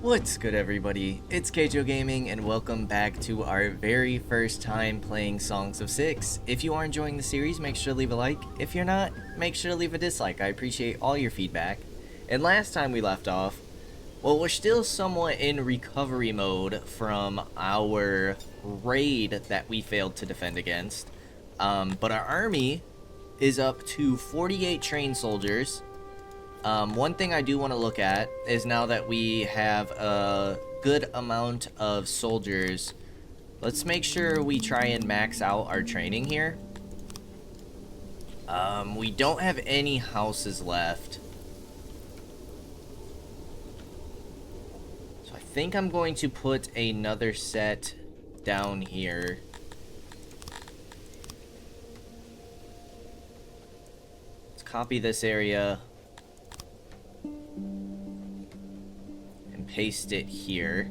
What's good, everybody? It's Kaige-O Gaming, and welcome back to our very first time playing Songs of Six. If you are enjoying the series, make sure to leave a like. If you're not, make sure to leave a dislike. I appreciate all your feedback. And last time we left off, well, we're still somewhat in recovery mode from our raid that we failed to defend against. But our army is up to 48 trained soldiers. One thing I do want to look at is now that we have a good amount of soldiers, let's make sure we try and max out our training here. We don't have any houses left. So I think I'm going to put another set down here. Let's copy this area. Paste it here.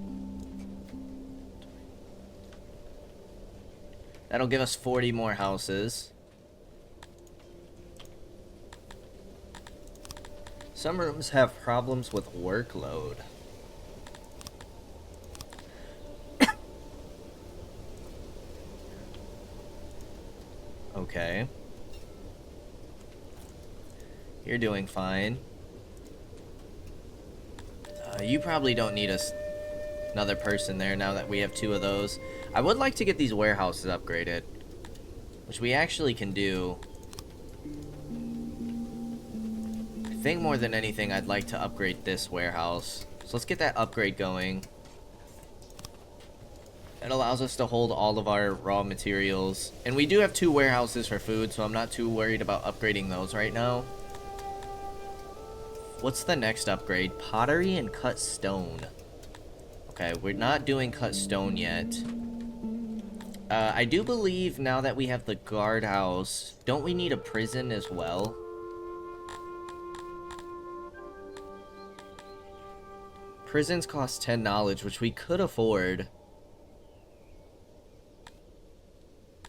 That'll give us 40 more houses. Some rooms have problems with workload. Okay. You're doing fine. You probably don't need another person there now that we have two of those. I would like to get these warehouses upgraded, which we actually can do. I think more than anything, I'd like to upgrade this warehouse. So let's get that upgrade going. It allows us to hold all of our raw materials. And we do have two warehouses for food, so I'm not too worried about upgrading those right now. What's the next upgrade? Pottery and cut stone. Okay, we're not doing cut stone yet. I do believe now that we have the guardhouse, don't we need a prison as well? Prisons cost 10 knowledge, which we could afford.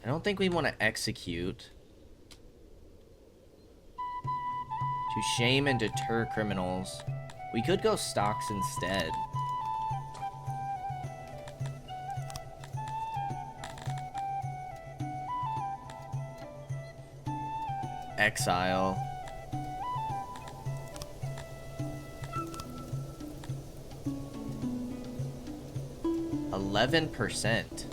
I don't think we want to execute. To shame and deter criminals. We could go stocks instead. Exile. %.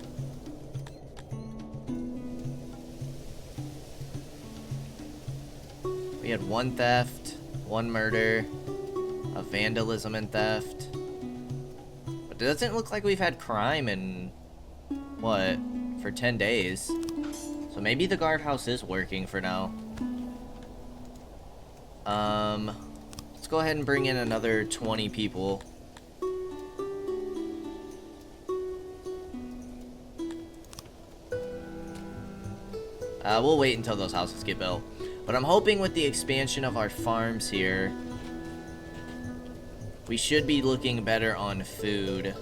We had one theft, one murder, a vandalism and theft. But it doesn't look like we've had crime in, what, for 10 days. So maybe the guardhouse is working for now. Let's go ahead and bring in another 20 people. We'll wait until those houses get built. But I'm hoping with the expansion of our farms here, we should be looking better on food.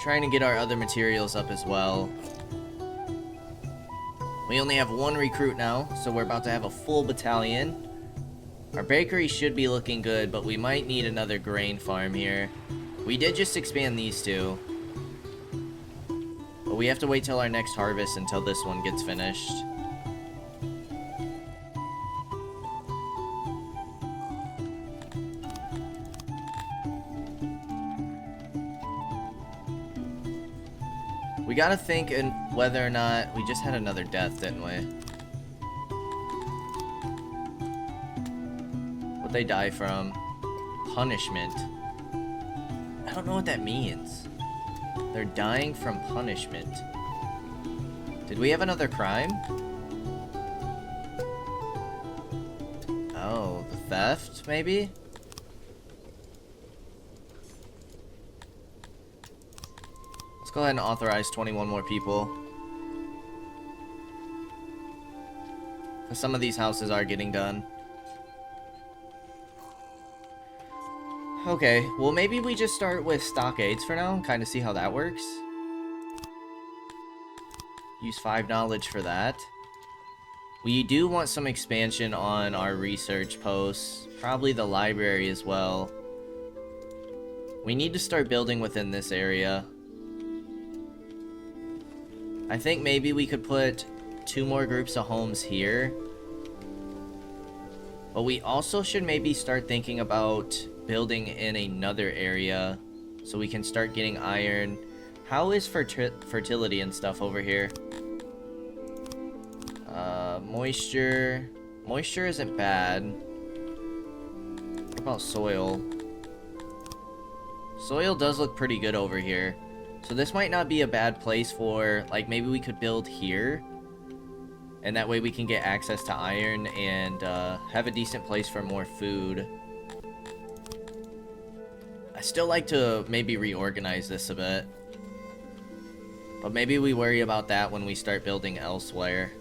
Trying to get our other materials up as well. We only have one recruit now, so we're about to have a full battalion. Our bakery should be looking good, but we might need another grain farm here. We did just expand these two. But we have to wait till our next harvest until this one gets finished. We gotta think in whether or not... We just had another death, didn't we? What'd they die from? Punishment. I don't know what that means. They're dying from punishment. Did we have another crime? Oh, the theft, maybe? Let's go ahead and authorize 21 more people. Some of these houses are getting done. Okay, well maybe we just start with stockades for now and kind of see how that works. Use 5 knowledge for that. We do want some expansion on our research posts. Probably the library as well. We need to start building within this area. I think maybe we could put 2 more groups of homes here. But we also should maybe start thinking about building in another area so we can start getting iron. How is fertility and stuff over here? Moisture. Moisture isn't bad. What about soil? Soil does look pretty good over here. So this might not be a bad place for, like, maybe we could build here. And that way we can get access to iron and have a decent place for more food. I still like to maybe reorganize this a bit. But maybe we worry about that when we start building elsewhere.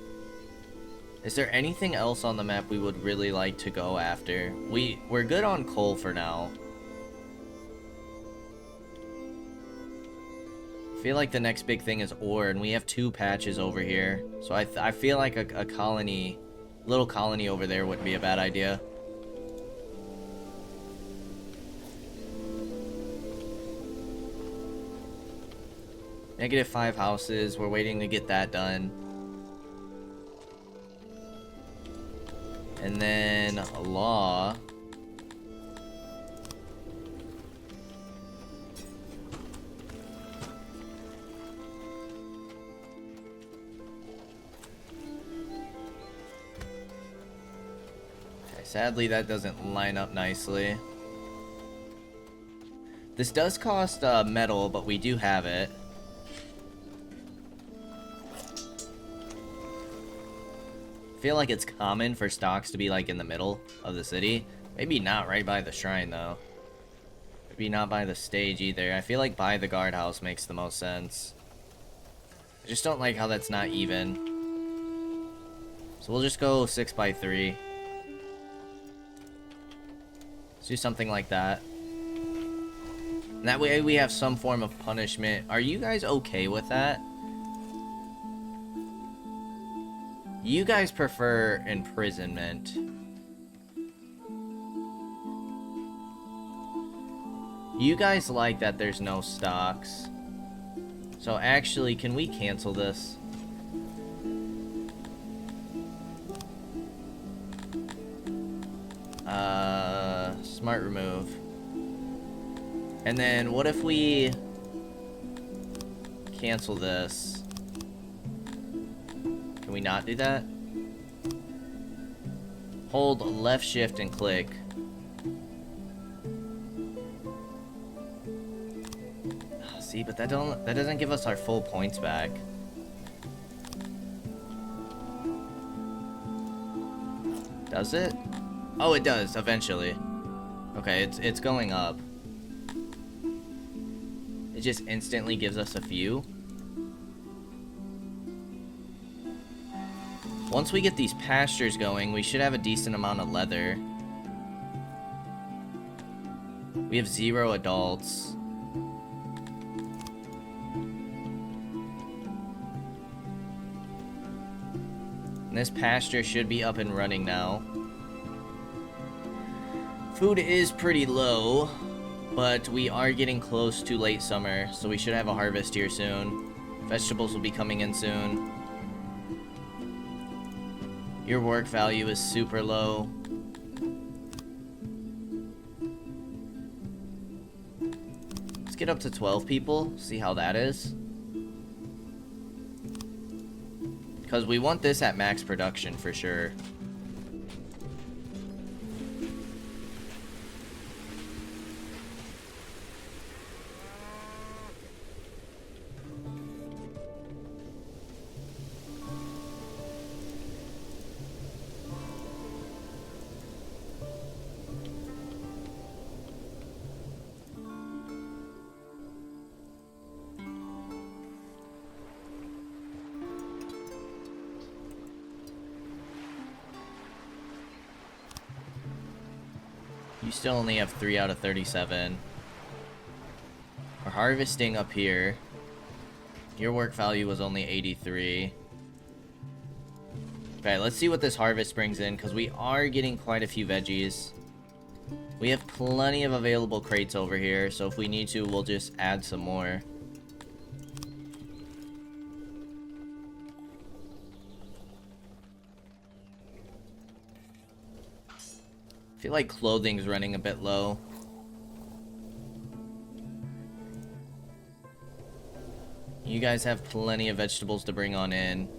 Is there anything else on the map we would really like to go after? We're good on coal for now. I feel like the next big thing is ore, and we have 2 patches over here. So I feel like a colony, little colony over there wouldn't be a bad idea. -5 houses, we're waiting to get that done. And then a law. Okay, sadly that doesn't line up nicely. This does cost metal, but we do have it. I feel like it's common for stocks to be like in the middle of the city. Maybe not right by the shrine though. Maybe not by the stage either. I feel like by the guardhouse makes the most sense. I just don't like how that's not even. So we'll just go 6x3. Let's do something like that. And that way we have some form of punishment. Are you guys okay with that? You guys prefer imprisonment. You guys like that there's no stocks. So actually, can we cancel this? Smart remove. And then what if we cancel this? Can we not do that? Hold left shift and click. See, but that doesn't give us our full points back. Does it? Oh, it does eventually. Okay, it's going up. It just instantly gives us a few. Once we get these pastures going, we should have a decent amount of leather. We have 0 adults. And this pasture should be up and running now. Food is pretty low, but we are getting close to late summer, so we should have a harvest here soon. Vegetables will be coming in soon. Your work value is super low. Let's get up to 12 people, see how that is. Because we want this at max production for sure. You still only have 3 out of 37. We're harvesting up here. Your work value was only 83. Okay, let's see what this harvest brings in, because we are getting quite a few veggies. We have plenty of available crates over here, so if we need to, we'll just add some more. I feel like clothing's running a bit low. You guys have plenty of vegetables to bring on in.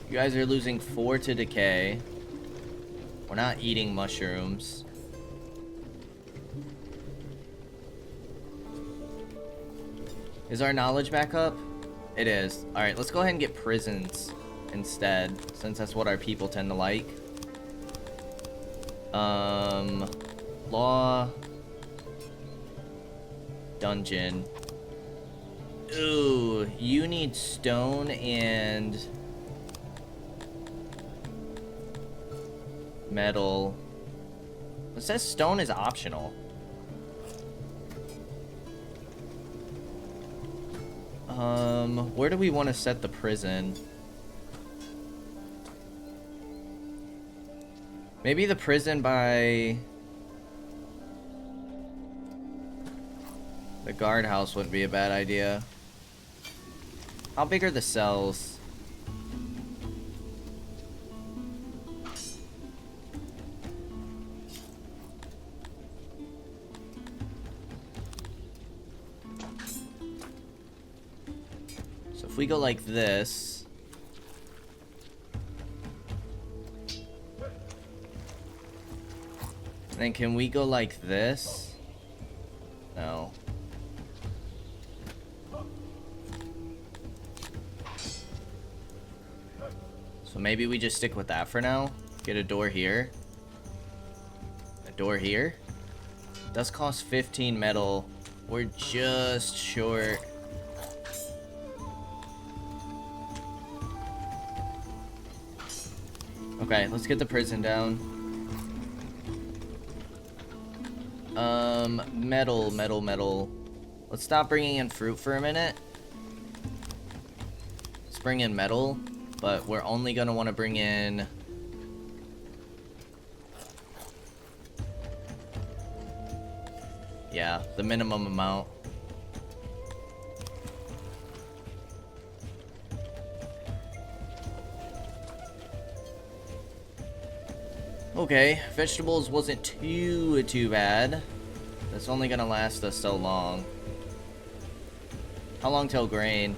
You guys are losing 4 to decay. We're not eating mushrooms. Is our knowledge back up? It is. Alright, let's go ahead and get prisons instead, since that's what our people tend to like. Law. Dungeon. Ooh, you need stone and metal. It says stone is optional. Where do we want to set the prison? Maybe the prison by the guardhouse would be a bad idea. How big are the cells? So if we go like this, then can we go like this? No. So maybe we just stick with that for now. Get a door here. A door here. Does cost 15 metal. We're just short. Okay, let's get the prison down. Metal. Let's stop bringing in fruit for a minute. Let's bring in metal, but we're only gonna want to bring in the minimum amount. Okay, vegetables wasn't too bad. That's only gonna last us so long. How long till grain?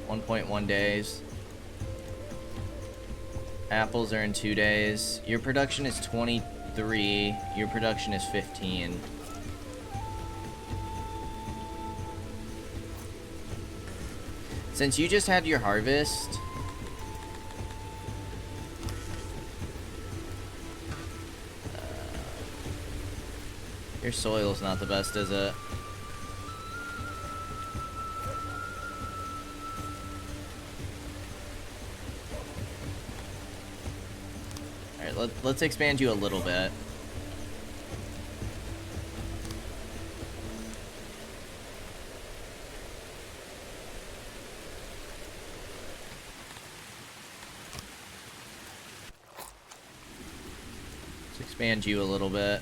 1.1 days. Apples are in 2 days. Your production is 23. Your production is 15. Since you just had your harvest, your soil's not the best, is it? Alright, let's expand you a little bit. Let's expand you a little bit.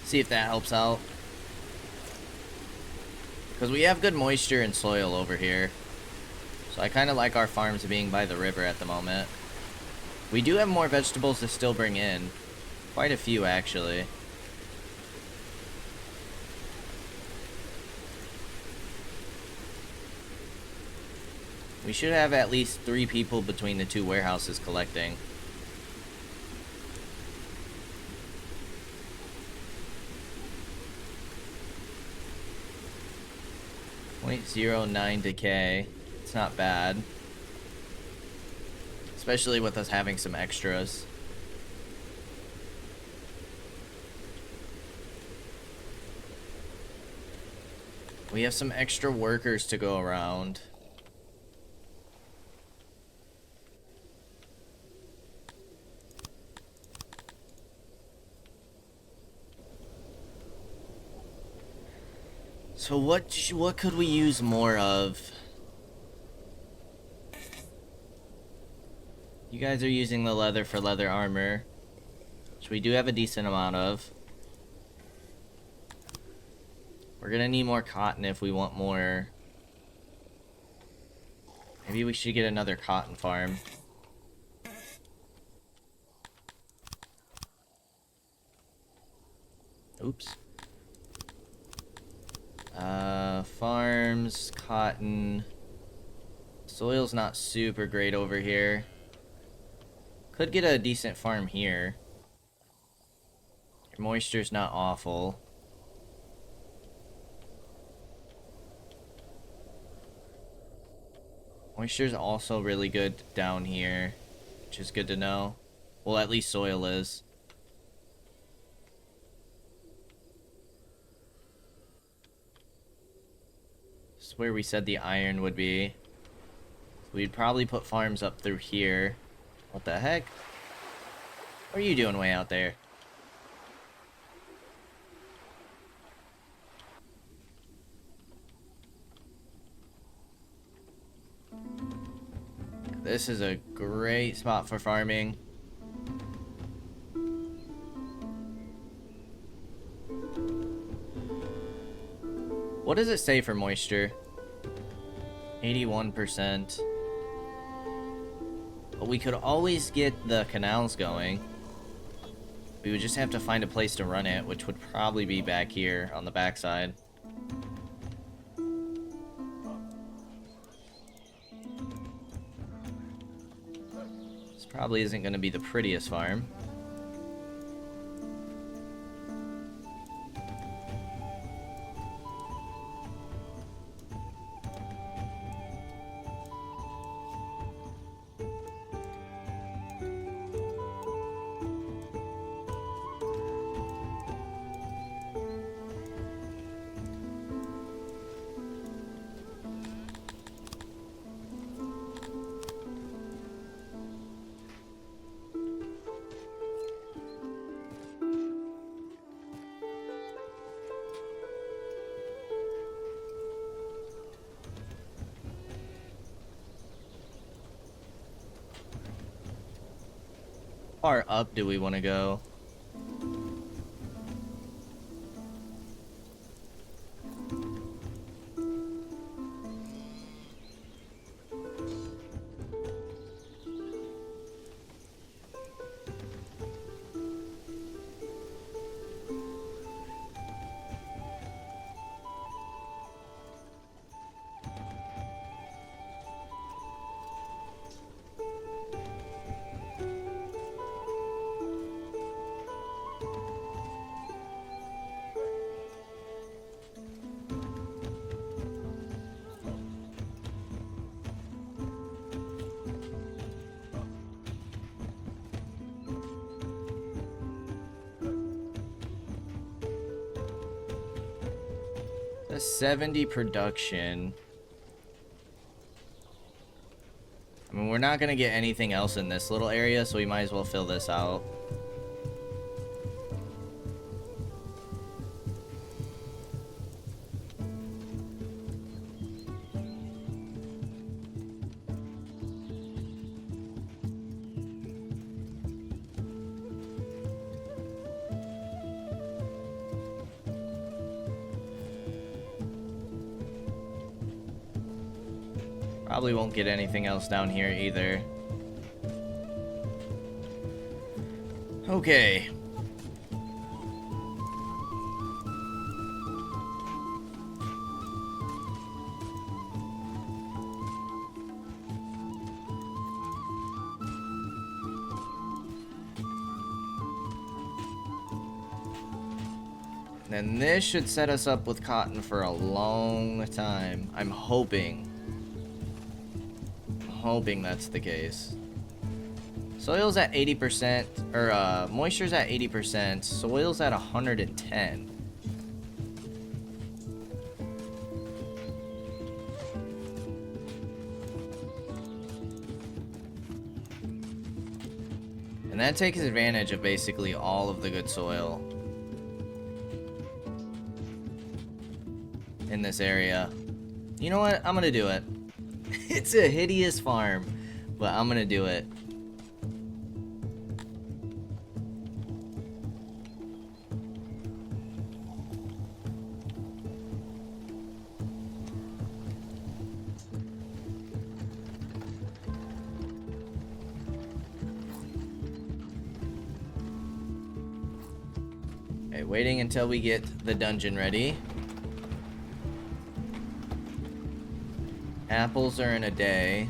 See if that helps out. Because we have good moisture and soil over here. So I kind of like our farms being by the river at the moment. We do have more vegetables to still bring in. Quite a few, actually. We should have at least 3 people between the 2 warehouses collecting. .09 decay. It's not bad. Especially with us having some extras. We have some extra workers to go around. So what could we use more of? You guys are using the leather for leather armor, which we do have a decent amount of. We're gonna need more cotton if we want more. Maybe we should get another cotton farm. Oops. Farms, cotton. Soil's not super great over here. Could get a decent farm here. Your moisture's not awful. Moisture's also really good down here, which is good to know. Well, at least soil is. This is where we said the iron would be. We'd probably put farms up through here. What the heck? What are you doing way out there? This is a great spot for farming. What does it say for moisture? 81%. But we could always get the canals going. We would just have to find a place to run it, which would probably be back here on the backside. This probably isn't going to be the prettiest farm. How far up do we want to go? A 70 production. I mean, we're not gonna get anything else in this little area, so we might as well fill this out. Probably won't get anything else down here either. Okay. And this should set us up with cotton for a long time. I'm hoping that's the case. Soil's at 80%, or moisture's at 80%, soil's at 110. And that takes advantage of basically all of the good soil in this area. You know what? I'm gonna do it. It's a hideous farm, but I'm gonna do it. Okay, waiting until we get the dungeon ready. Apples are in a day.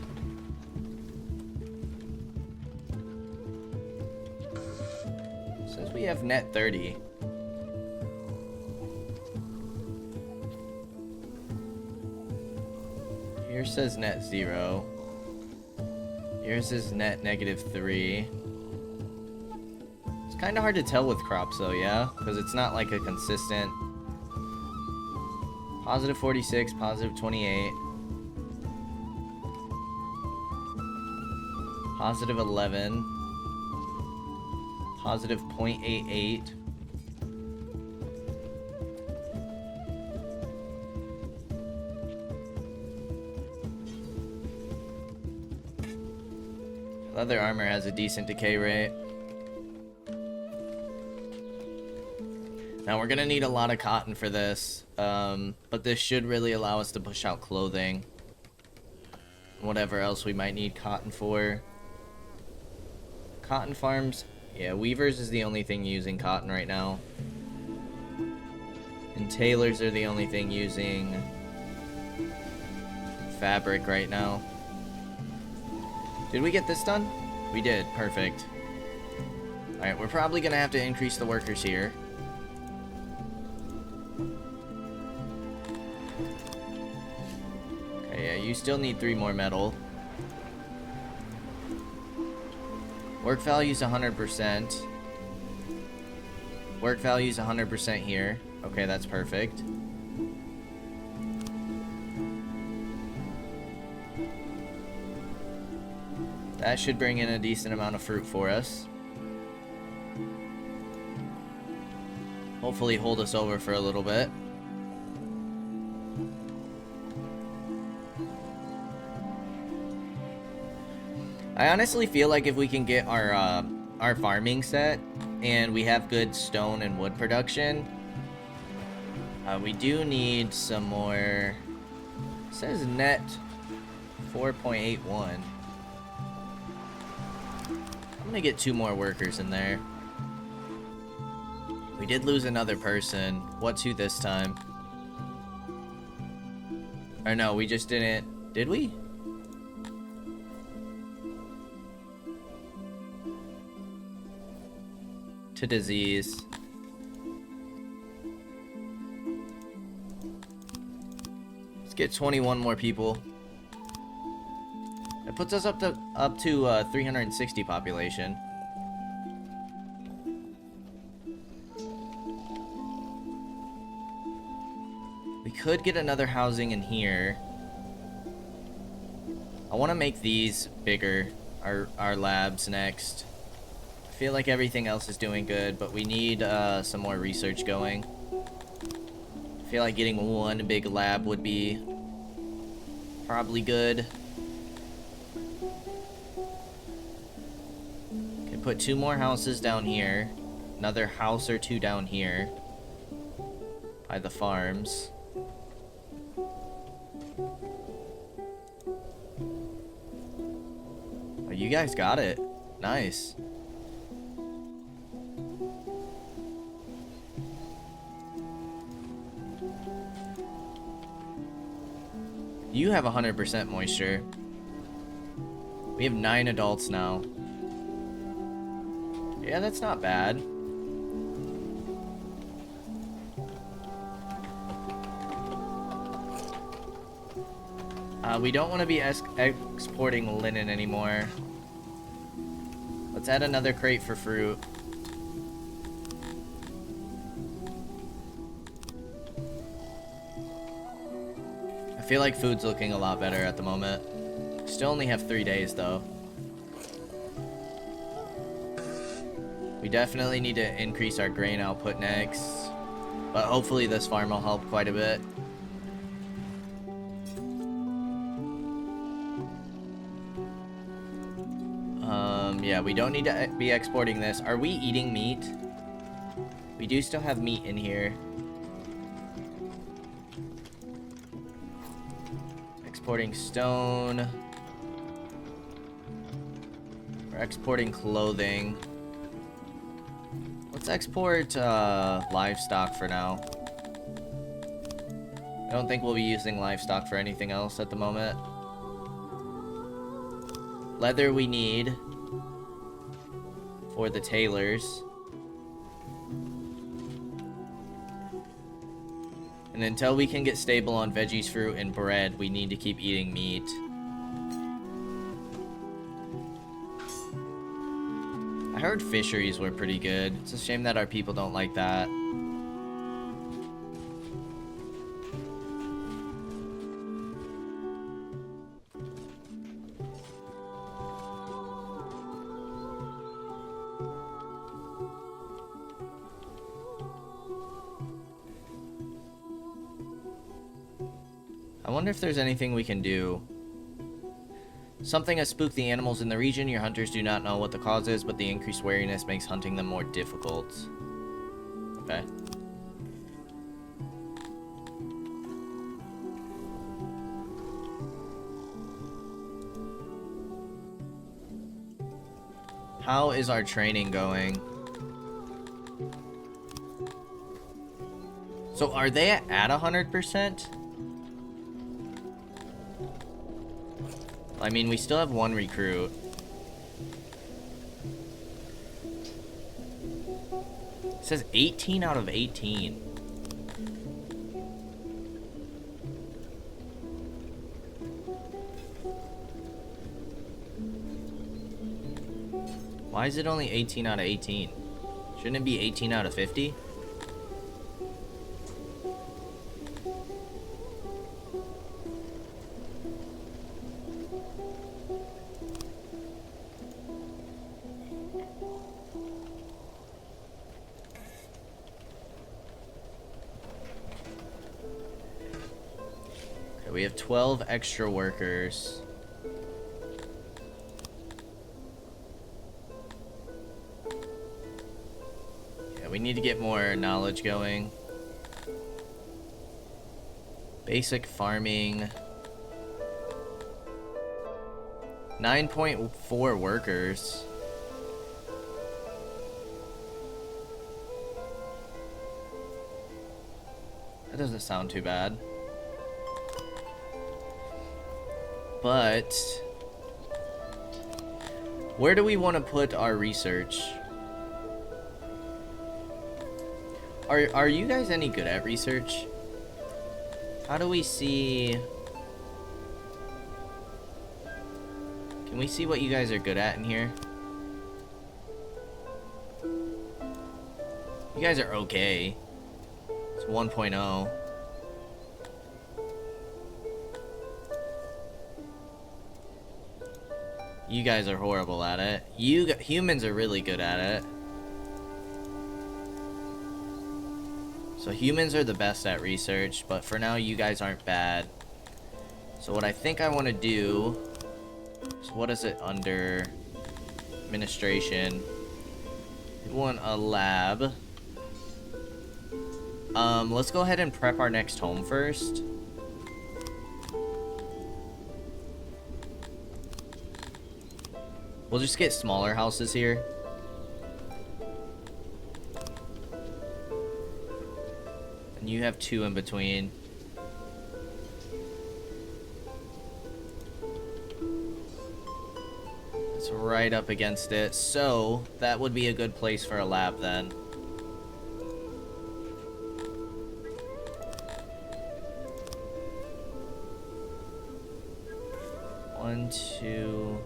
Says we have net 30. Here says net 0. Yours is net -3. It's kind of hard to tell with crops though, yeah? Because it's not like a consistent. Positive 46, positive 28. Positive 11. Positive 0.88. Leather armor has a decent decay rate. Now we're gonna need a lot of cotton for this, but this should really allow us to push out clothing. Whatever else we might need cotton for. Cotton farms, yeah, weavers is the only thing using cotton right now. And tailors are the only thing using fabric right now. Did we get this done? We did, perfect. Alright, we're probably gonna have to increase the workers here. Okay, yeah, you still need 3 more metal. Work value's 100%. Work value's 100% here. Okay, that's perfect. That should bring in a decent amount of fruit for us. Hopefully hold us over for a little bit. I honestly feel like if we can get our farming set and we have good stone and wood production, we do need some more. It says net 4.81. I'm gonna get 2 more workers in there. We did lose another person. What's who this time? Or no, we just didn't. Did we? To disease. Let's get 21 more people. It puts us up to 360 population. We could get another housing in here. I want to make these bigger, our labs next. I feel like everything else is doing good, but we need some more research going. I feel like getting one big lab would be probably good. Okay, put 2 more houses down here. Another house or 2 down here by the farms. Oh, you guys got it. Nice. You have 100% moisture. We have 9 adults now. Yeah, that's not bad. We don't want to be exporting linen anymore. Let's add another crate for fruit. I feel like food's looking a lot better at the moment. Still only have 3 days though. We definitely need to increase our grain output next. But hopefully this farm will help quite a bit. Yeah, we don't need to be exporting this. Are we eating meat? We do still have meat in here. Exporting stone. We're exporting clothing. Let's export livestock for now. I don't think we'll be using livestock for anything else at the moment. Leather we need for the tailors. And until we can get stable on veggies, fruit, and bread, we need to keep eating meat. I heard fisheries were pretty good. It's a shame that our people don't like that. I wonder if there's anything we can do. Something has spooked the animals in the region. Your hunters do not know what the cause is, but the increased wariness makes hunting them more difficult. Okay. How is our training going? So are they at 100%? I mean, we still have one recruit. It says 18 out of 18. Why is it only 18 out of 18? Shouldn't it be 18 out of 50? We have 12 extra workers. Yeah, we need to get more knowledge going. Basic farming. 9.4 workers. That doesn't sound too bad. But where do we want to put our research? Are you guys any good at research? How do we see? Can we see what you guys are good at in here? You guys are okay. It's 1.0. You guys are horrible at it. Humans are really good at it. So humans are the best at research, but for now you guys aren't bad. So what I think I want to do is, what is it under administration? We want a lab. Let's go ahead and prep our next home first. We'll just get smaller houses here. And you have two in between. It's right up against it. So, that would be a good place for a lab then. One, two...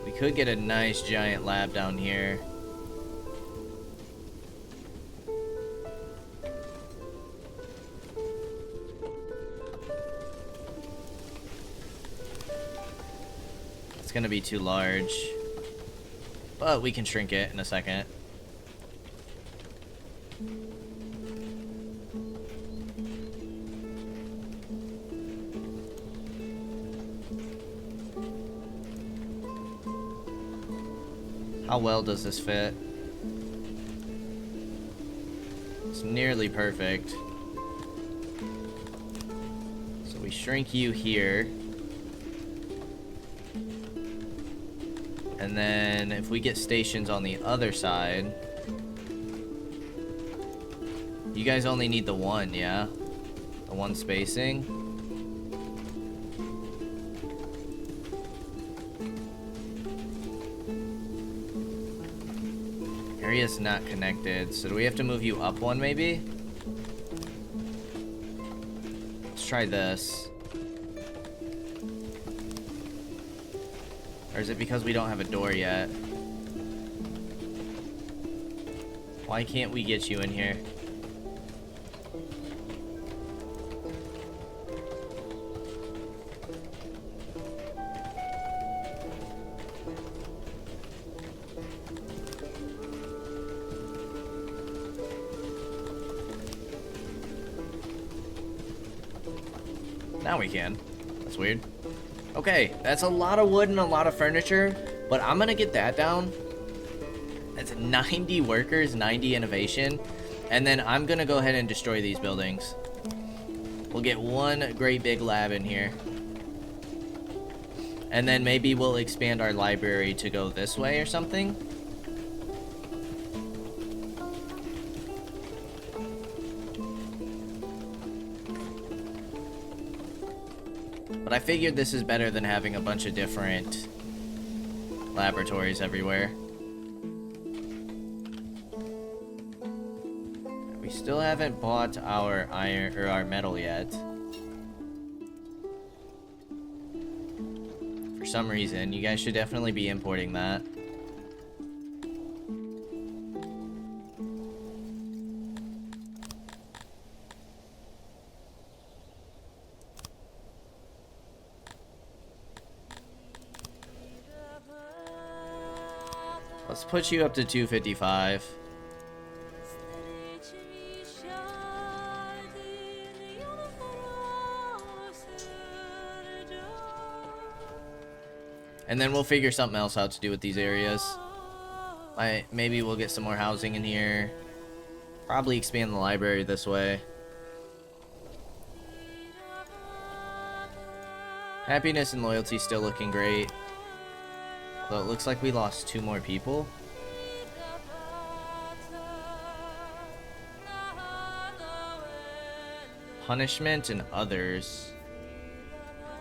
We could get a nice giant lab down here. It's gonna be too large. But we can shrink it in a second. How well does this fit? It's nearly perfect. So we shrink you here. And then if we get stations on the other side, you guys only need the one, yeah? The one spacing. Area's not connected, so do we have to move you up one maybe? Let's try this. Or is it because we don't have a door yet? Why can't we get you in here? Now we can. That's weird. Okay, that's a lot of wood and a lot of furniture, but I'm gonna get that down. That's 90 workers, 90 innovation, and then I'm gonna go ahead and destroy these buildings. We'll get one great big lab in here. And then maybe we'll expand our library to go this way or something. But I figured this is better than having a bunch of different laboratories everywhere. We still haven't bought our iron or our metal yet. For some reason, you guys should definitely be importing that. Let's put you up to 255. And then we'll figure something else out to do with these areas. Maybe we'll get some more housing in here. Probably expand the library this way. Happiness and loyalty still looking great. Though it looks like we lost 2 more people. Punishment and others.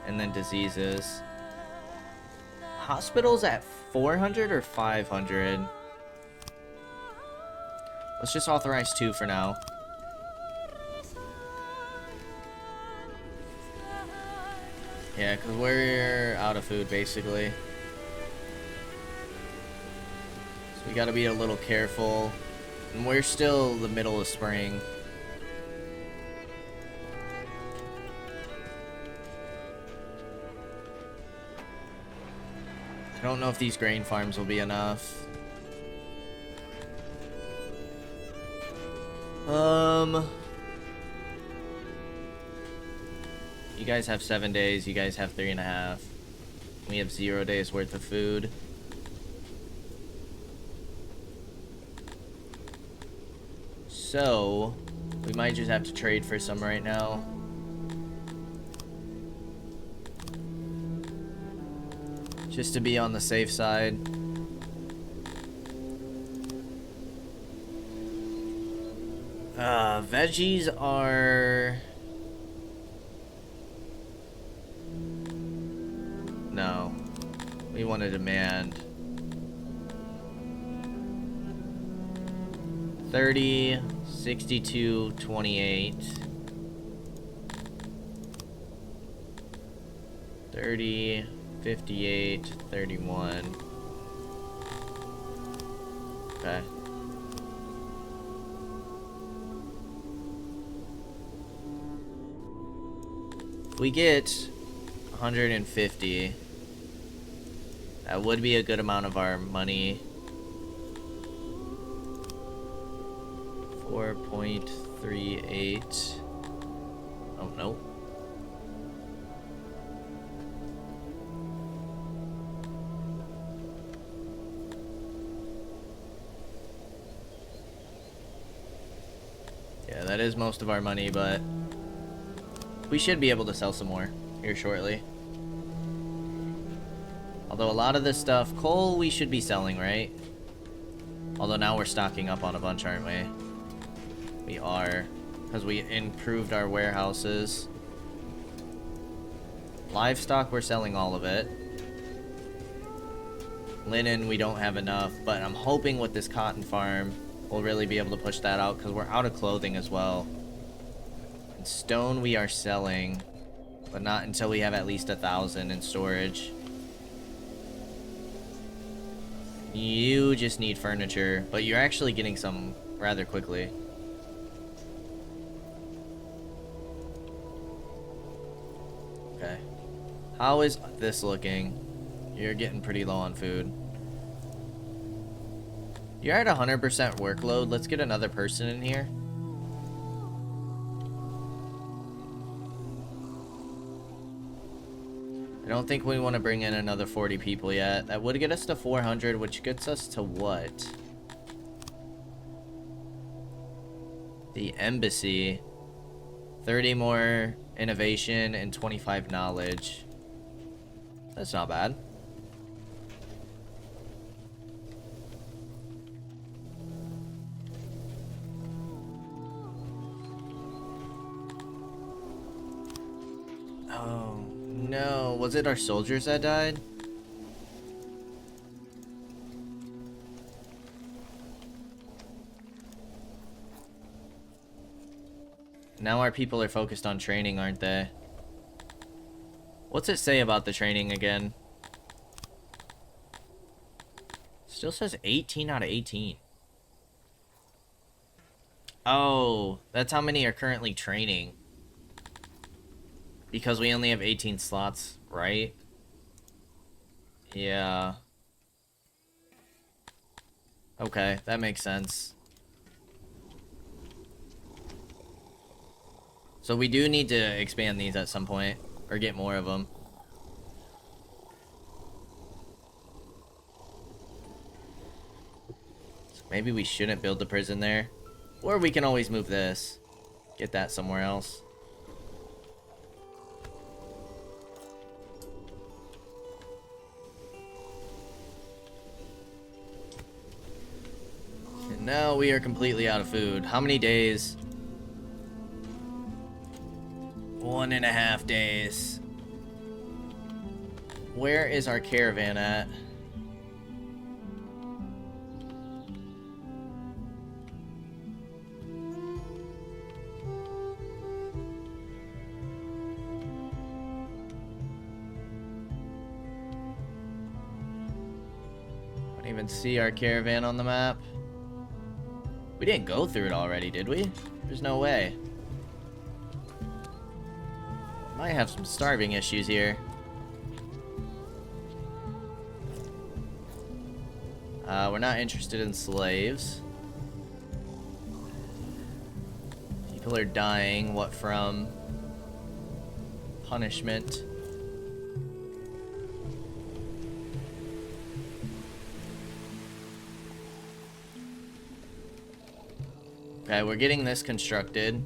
And then diseases. Hospitals at 400 or 500? Let's just authorize 2 for now. Yeah, because we're out of food basically. So we gotta be a little careful. And we're still the middle of spring. I don't know if these grain farms will be enough. You guys have 7 days, you guys have 3.5. We have 0 days worth of food. So, we might just have to trade for some right now. Just to be on the safe side. Veggies are... No. We want a demand. 30, 62, 28. 30, 58, 31. Okay. If we get 150, That would be a good amount of our money. 4.38. Oh, no. Yeah, that is most of our money, but we should be able to sell some more here shortly. Although a lot of this stuff, coal we should be selling, right? Although now we're stocking up on a bunch, aren't we? We are, because we improved our warehouses. Livestock, we're selling all of it. Linen, we don't have enough, but I'm hoping with this cotton farm, we'll really be able to push that out, because we're out of clothing as well. And stone we are selling, but not until we have at least 1,000 in storage. You just need furniture, but you're actually getting some rather quickly. Okay. How is this looking? You're getting pretty low on food. You're at 100% workload. Let's get another person in here. I don't think we want to bring in another 40 people yet. That would get us to 400, which gets us to what? The embassy. 30 more innovation and 25 knowledge. That's not bad. Oh, no. Was it our soldiers that died? Now our people are focused on training, aren't they? What's it say about the training again? Still says 18 out of 18. Oh, that's how many are currently training. Because we only have 18 slots, right? Yeah. Okay, that makes sense. So we do need to expand these at some point, or get more of them. So maybe we shouldn't build the prison there. Or we can always move this. Get that somewhere else. And now we are completely out of food. How many days? 1.5 days. Where is our caravan at? Don't even see our caravan on the map. We didn't go through it already, did we? There's no way. Might have some starving issues here. We're not interested in slaves. People are dying. What from? Punishment. Okay, we're getting this constructed.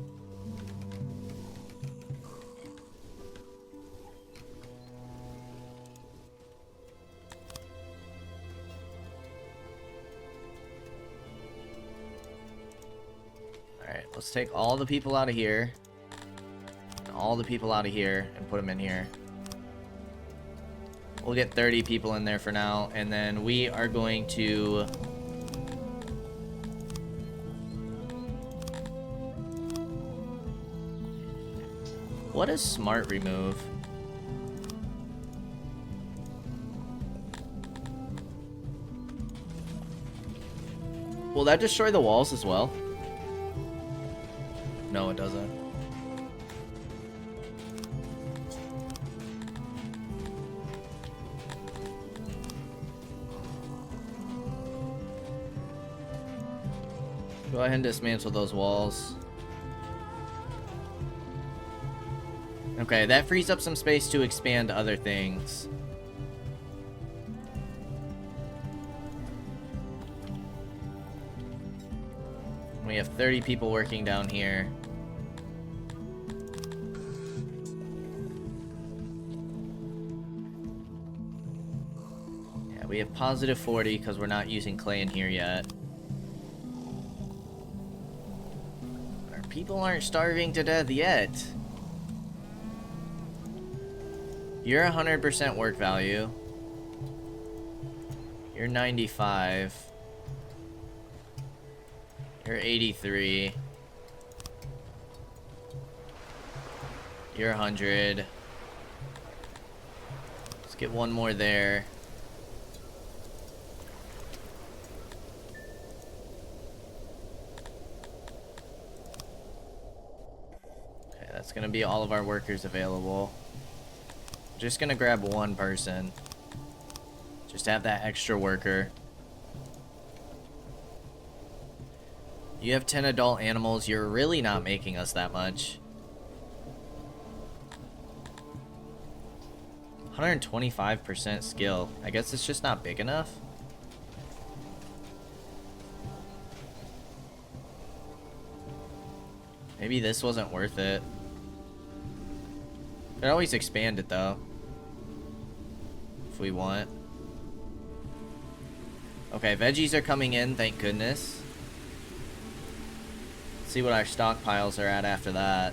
Alright, let's take all the people out of here. And all the people out of here and put them in here. We'll get 30 people in there for now, and then we are going to... What does smart remove? Will that destroy the walls as well? No, it doesn't. Go ahead and dismantle those walls. Okay, that frees up some space to expand other things. We have 30 people working down here. Yeah, we have positive 40 because we're not using clay in here yet. Our people aren't starving to death yet. You're 100% work value. You're 95. You're 83. You're 100. Let's get one more there. Okay, that's gonna be all of our workers available. Just gonna grab one person. Just have that extra worker. You have 10 adult animals. You're really not making us that much. 125% skill. I guess it's just not big enough. Maybe this wasn't worth it. Could always expand it though, if we want. Okay, veggies are coming in, thank goodness. Let's see what our stockpiles are at after that.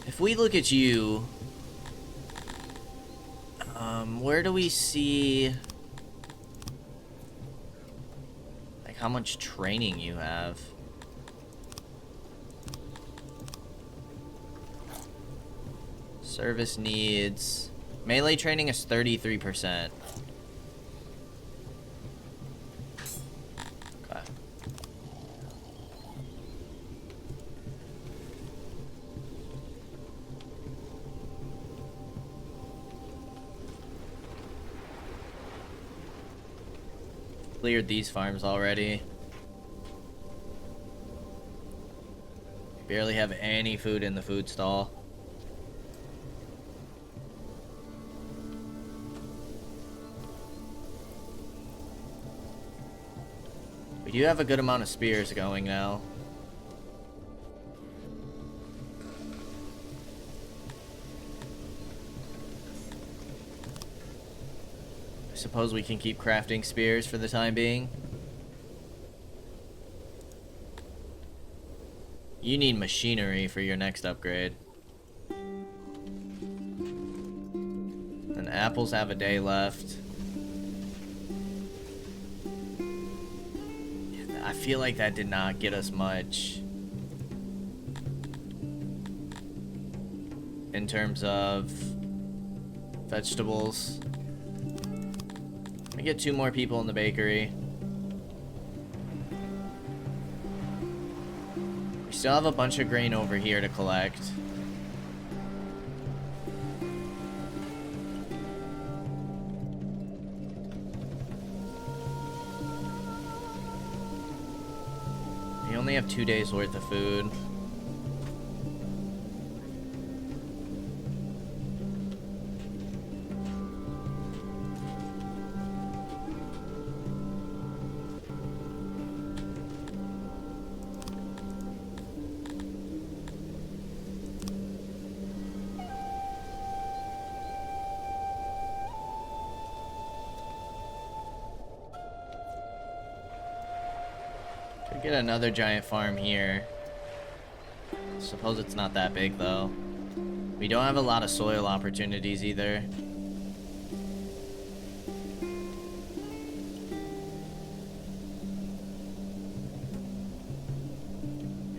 If we look at you, where do we see like how much training you have? Service needs. Melee training is 33%. Okay. Cleared these farms already. Barely have any food in the food stall. We do have a good amount of spears going now. I suppose we can keep crafting spears for the time being. You need machinery for your next upgrade. And apples have a day left. I feel like that did not get us much in terms of vegetables. We get 2 more people in the bakery. We still have a bunch of grain over here to collect. We only have 2 days worth of food. Get another giant farm here. Suppose it's not that big though. We don't have a lot of soil opportunities either.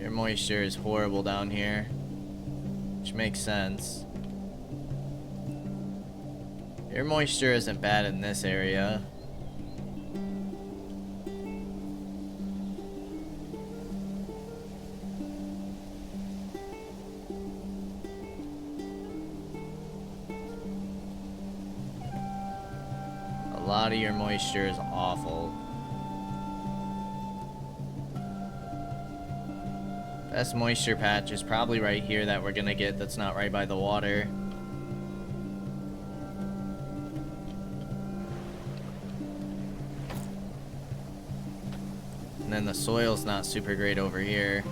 Your moisture is horrible down here, which makes sense. Your moisture isn't bad in this area. lot of your moisture is awful. Best moisture patch is probably right here that we're gonna get that's not right by the water. And then the soil's not super great over here.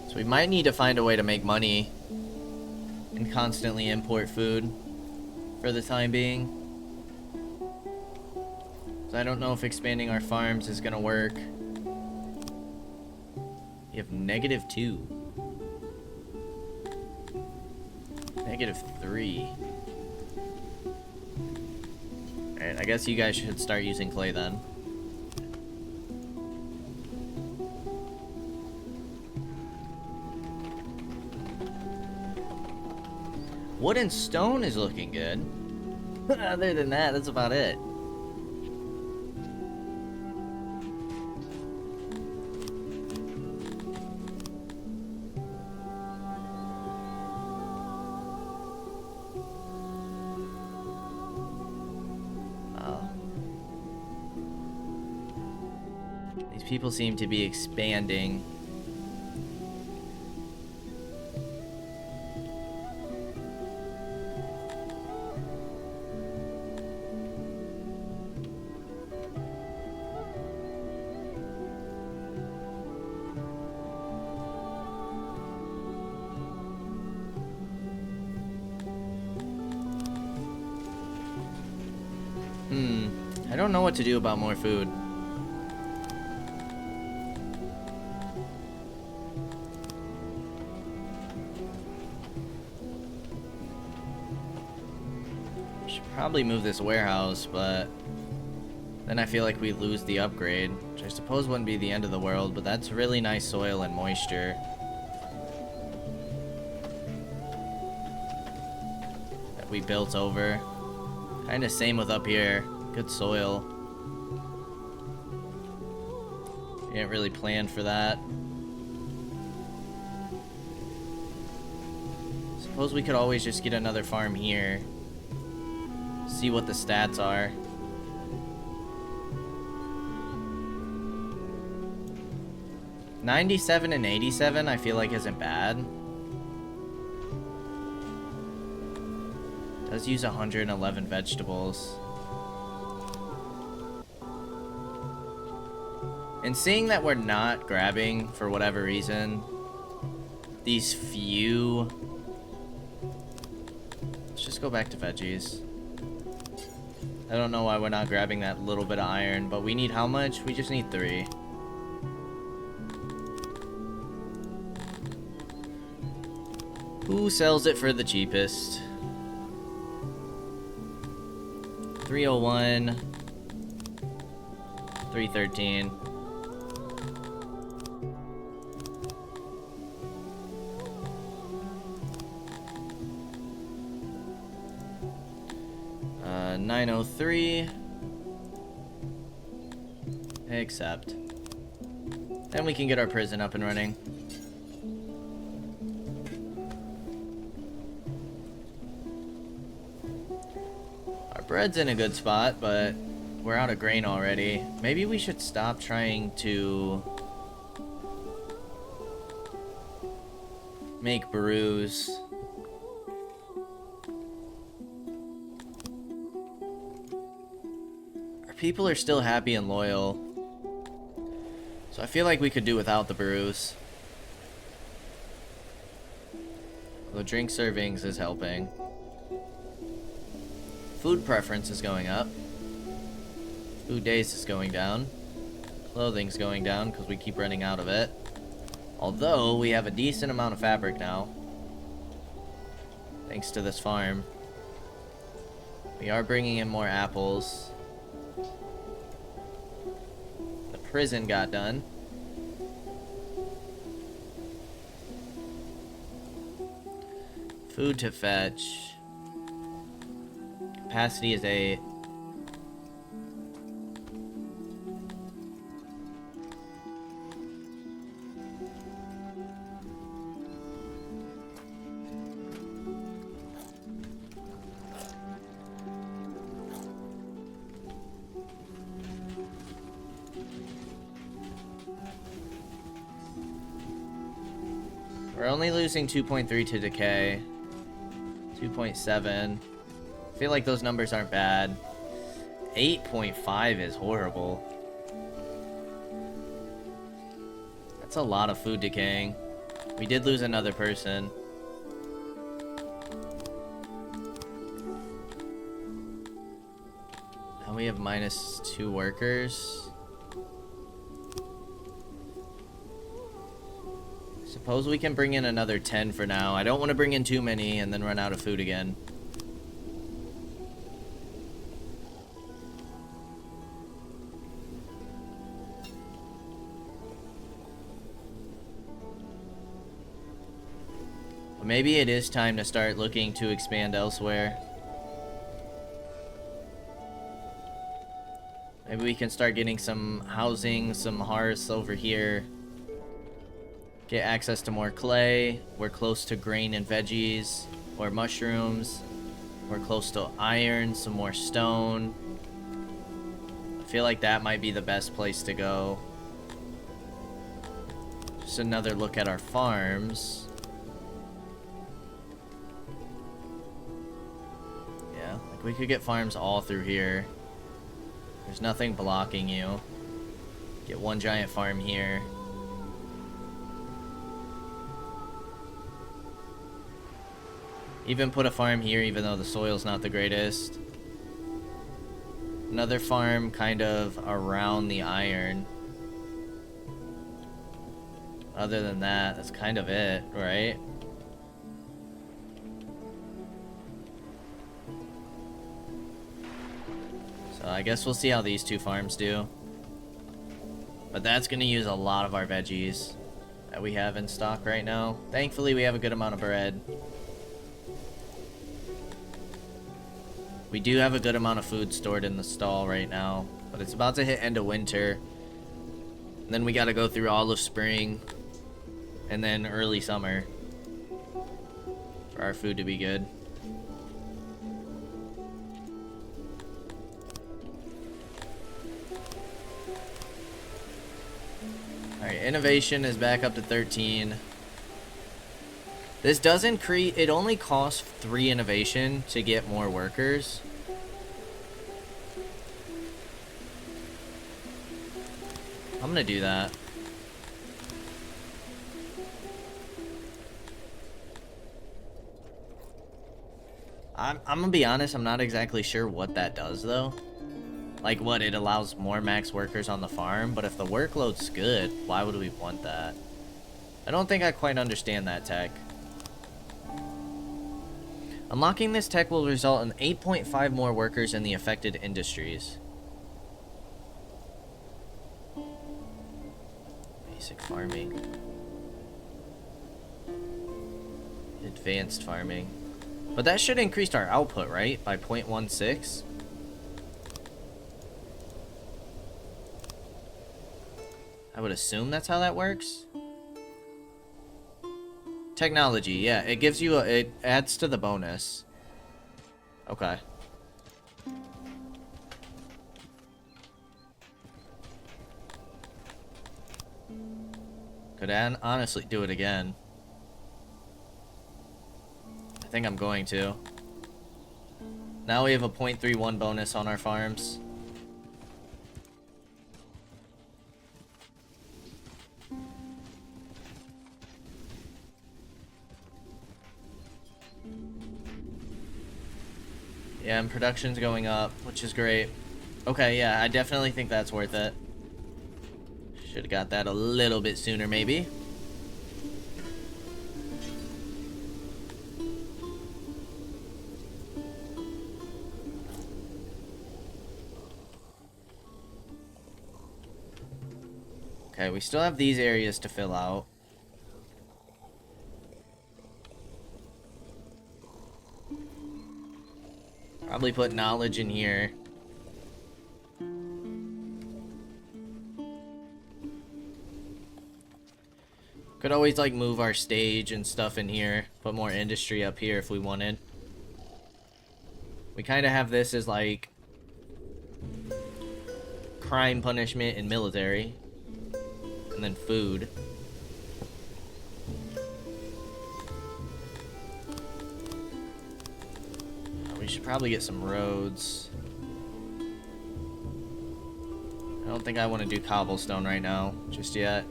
So we might need to find a way to make money and constantly import food for the time being. So I don't know if expanding our farms is gonna work. We have -2. -3. Alright, I guess you guys should start using clay then. Wood and stone is looking good. Other than that, that's about it. Wow. These people seem to be expanding. I don't know what to do about more food. Should probably move this warehouse, but then I feel like we lose the upgrade, which I suppose wouldn't be the end of the world, but that's really nice soil and moisture. That we built over. Kinda same with up here. Good soil. We didn't really plan for that. Suppose we could always just get another farm here. See what the stats are. $97 and $87 I feel like isn't bad. Does use 111 vegetables. And seeing that we're not grabbing, for whatever reason, these few... Let's just go back to veggies. I don't know why we're not grabbing that little bit of iron, but we need how much? We just need 3. Who sells it for the cheapest? 301. 313. Uh, 903. Accept. Then we can get our prison up and running. Our bread's in a good spot, but we're out of grain already. Maybe we should stop trying to make brews. Our people are still happy and loyal. So I feel like we could do without the brews. Although drink servings is helping. Food preference is going up. Food days is going down. Clothing's going down because we keep running out of it. Although we have a decent amount of fabric now. Thanks to this farm. We are bringing in more apples. The prison got done. Food to fetch. Capacity is 8. We're only losing 2.3 to decay. 2.7. I feel like those numbers aren't bad. 8.5 is horrible. That's a lot of food decaying. We did lose another person. Now we have -2 workers. Suppose we can bring in another 10 for now. I don't want to bring in too many and then run out of food again. But maybe it is time to start looking to expand elsewhere. Maybe we can start getting some housing, some hearths over here. Get access to more clay. We're close to grain and veggies, or mushrooms. We're close to iron, some more stone. I feel like that might be the best place to go. Just another look at our farms. Yeah, like we could get farms all through here. There's nothing blocking you. Get one giant farm here. Even put a farm here, even though the soil's not the greatest. Another farm kind of around the iron. Other than that, that's kind of it, right? So I guess we'll see how these two farms do. But that's going to use a lot of our veggies that we have in stock right now. Thankfully, we have a good amount of bread. We do have a good amount of food stored in the stall right now, but it's about to hit end of winter. And then we got to go through all of spring and then early summer for our food to be good. Alright, innovation is back up to 13. This does increase, it only costs 3 innovation to get more workers. I'm gonna do that. I'm gonna be honest, I'm not exactly sure what that does though. Like what, it allows more max workers on the farm, but if the workload's good, why would we want that? I don't think I quite understand that tech. Unlocking this tech will result in 8.5 more workers in the affected industries. Basic farming. Advanced farming. But that should increase our output, right? By 0.16? I would assume that's how that works. Technology, yeah, it gives you it adds to the bonus. Okay. Could honestly do it again. I think I'm going to. Now we have a 0.31 bonus on our farms. Yeah, and production's going up, which is great. Okay, yeah, I definitely think that's worth it. Should have got that a little bit sooner, maybe. Okay, we still have these areas to fill out. Probably put knowledge in here. Could always like move our stage and stuff in here. Put more industry up here if we wanted. We kind of have this as like crime punishment and military. And then food. should probably get some roads. I don't think I want to do cobblestone right now, just yet.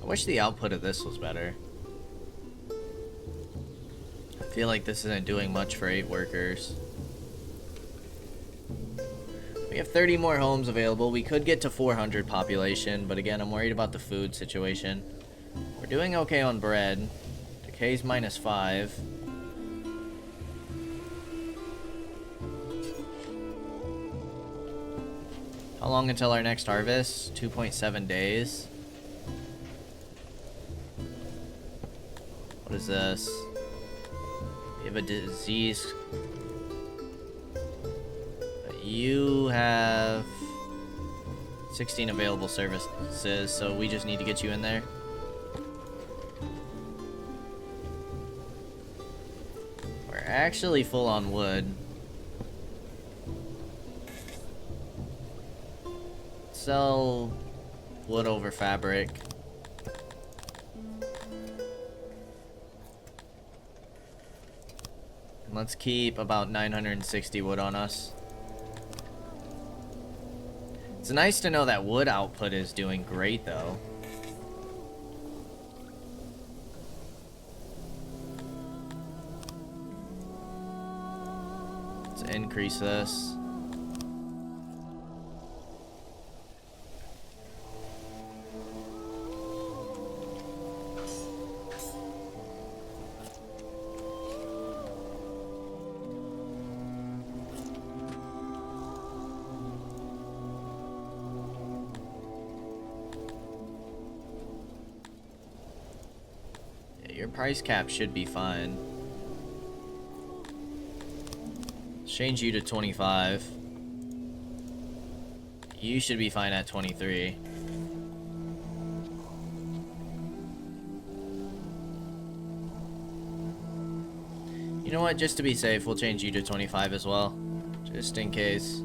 I wish the output of this was better. I feel like this isn't doing much for 8 workers. We have 30 more homes available. We could get to 400 population, but again, I'm worried about the food situation. We're doing okay on bread. Decay's -5. How long until our next harvest? 2.7 days. What is this? We have a disease. You have 16 available services, so we just need to get you in there. We're actually full on wood. Sell wood over fabric. Let's keep about 960 wood on us. It's nice to know that wood output is doing great, though. Let's increase this. Your price cap should be fine. Change you to 25. You should be fine at 23. You know what? Just to be safe, we'll change you to 25 as well. Just in case.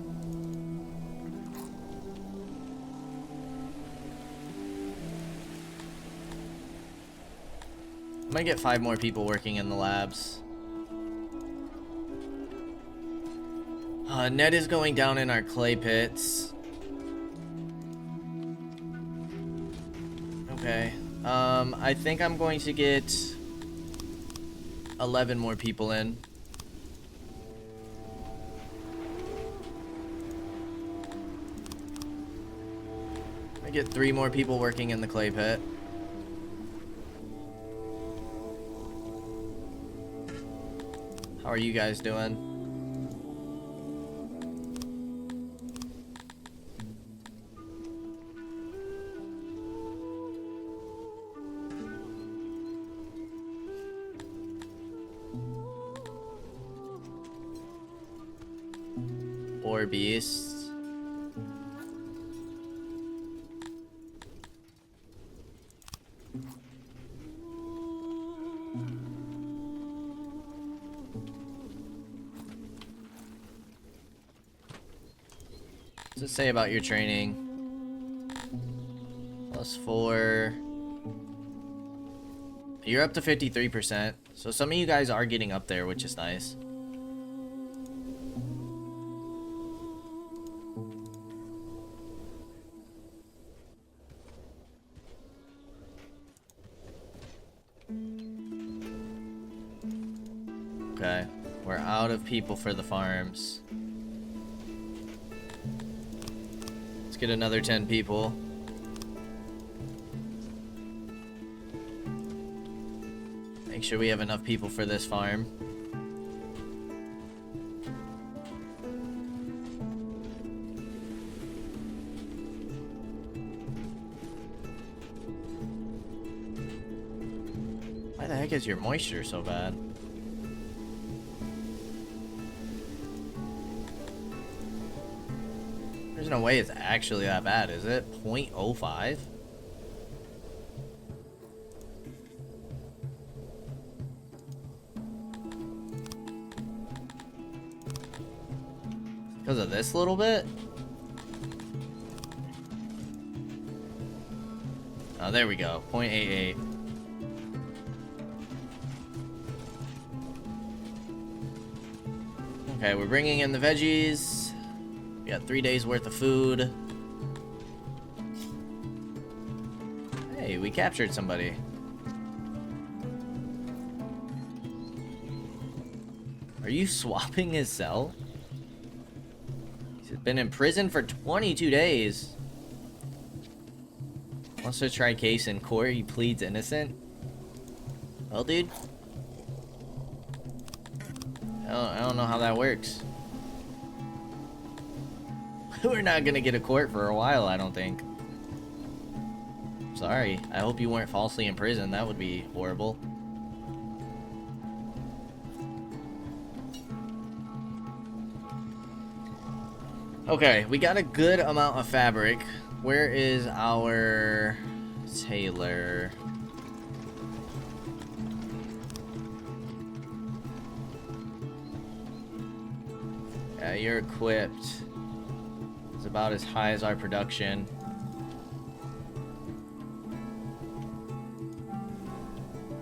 I'm gonna get 5 more people working in the labs. Net is going down in our clay pits. Okay. I think I'm going to get 11 more people in. I get 3 more people working in the clay pit. How are you guys doing? Or beasts? What's it say about your training? +4. You're up to 53%. So some of you guys are getting up there, which is nice. Okay, we're out of people for the farms. Let's get another 10 people. Make sure we have enough people for this farm. Why the heck is your moisture so bad? no way it's actually that bad, is it? 0.05? Because of this little bit? Oh, there we go. 0.88. Okay, we're bringing in the veggies. We got 3 days worth of food. Hey, we captured somebody. Are you swapping his cell? He's been in prison for 22 days. Wants to try case in court. He pleads innocent. Well, dude. I don't know how that works. We're not gonna get a court for a while, I don't think. Sorry. I hope you weren't falsely imprisoned. That would be horrible. Okay, we got a good amount of fabric. Where is our tailor? Yeah, you're equipped. It's about as high as our production.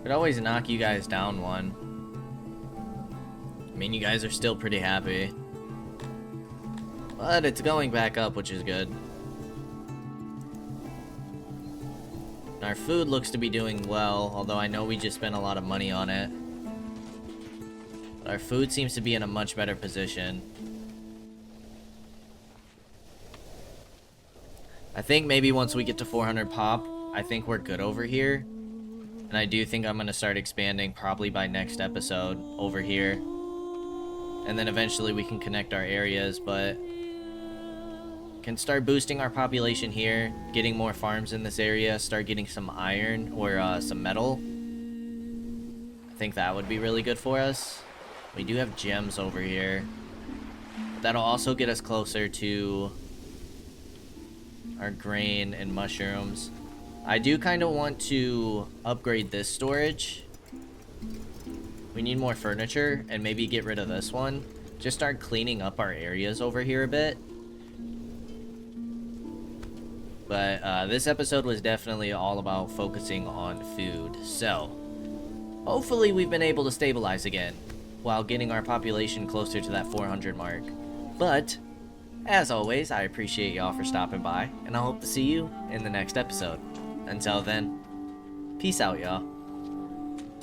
Could always knock you guys down one. I mean, you guys are still pretty happy. But it's going back up, which is good. Our food looks to be doing well, although I know we just spent a lot of money on it. But our food seems to be in a much better position. I think maybe once we get to 400 pop, I think we're good over here. And I do think I'm going to start expanding probably by next episode over here. And then eventually we can connect our areas, but can start boosting our population here, getting more farms in this area, start getting some iron or some metal. I think that would be really good for us. We do have gems over here. That'll also get us closer to our grain and mushrooms. I do kind of want to upgrade this storage. We need more furniture and maybe get rid of this one. Just start cleaning up our areas over here a bit. But this episode was definitely all about focusing on food. So, hopefully we've been able to stabilize again while getting our population closer to that 400 mark. But, as always, I appreciate y'all for stopping by, and I hope to see you in the next episode. Until then, peace out, y'all.